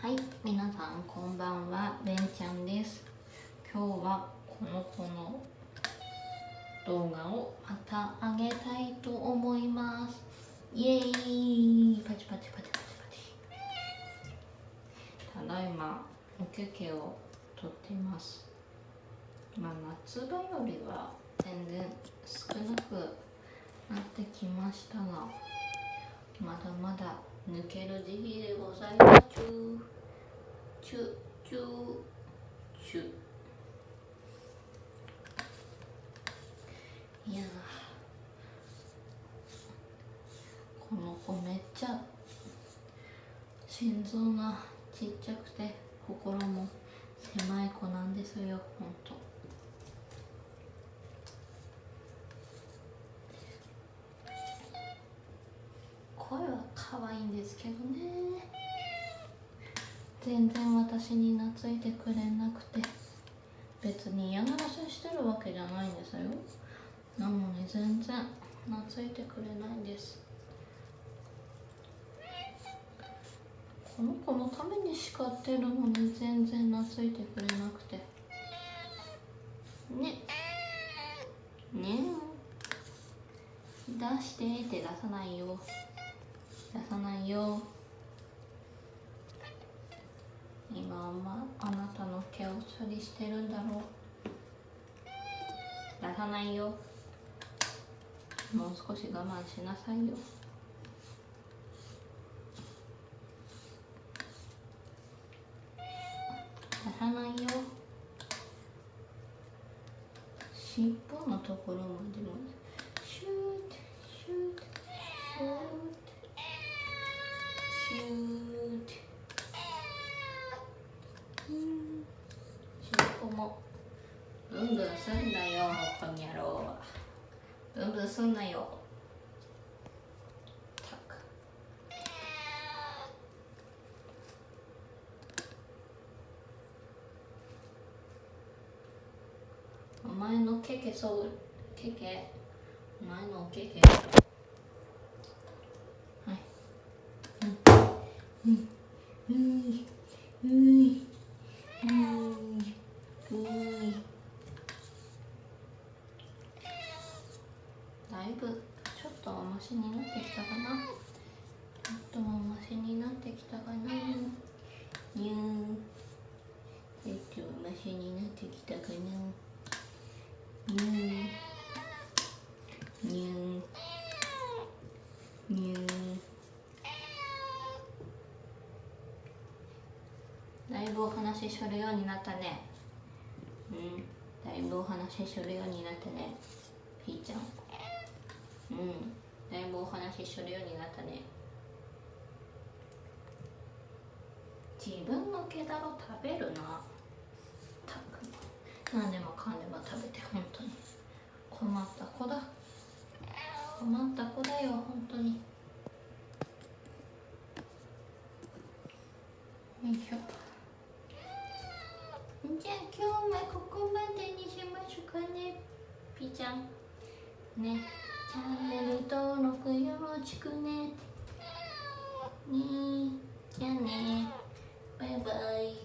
はい、皆さんこんばんは、れんちゃんです。今日はこの子の動画をまた上げたいと思います。イエーイ、パチパチパチパチパチ。ただいまおけけをとっています。夏場よりは全然少なくなってきましたが、まだまだ抜ける時期でございます。チュチュチュ。いやこの子めっちゃ心臓がちっちゃくて心も狭い子なんですよ、ほんと。声は可愛いんですけどね、全然私に懐いてくれなくて、別に嫌がらせしてるわけじゃないんですよ。なのに全然懐いてくれないんです。この子のために叱ってるのに全然懐いてくれなくてね出してって出さないよ、出さないよ。今はあなたの毛を処理してるんだろう。出さないよ。もう少し我慢しなさいよ。出さないよ。尻尾のところまでもシュートシュートシュートシュート。尻尾もブンブンすんなよ、この野郎は。ブンブンすんなよ。たくお前のケケ、そうケケ、お前のケケ、はい、だいぶちょっとはマシになってきたかな。ちょっとはマシになってきたかな。ちょっとマシになってきたかな。だいぶお話しするようになったね。だいぶお話しするようになったね、ピーちゃん。だいぶお話しするようになったね。自分の毛だろ、食べるな。たく何でもかんでも食べて、本当に困った子だ。困った子だよ、本当に。よいしょ。じゃあ今日はここまでにしましょうかね、ピーちゃん。ね、チャンネル登録よろしくね。じゃあね、バイバイ。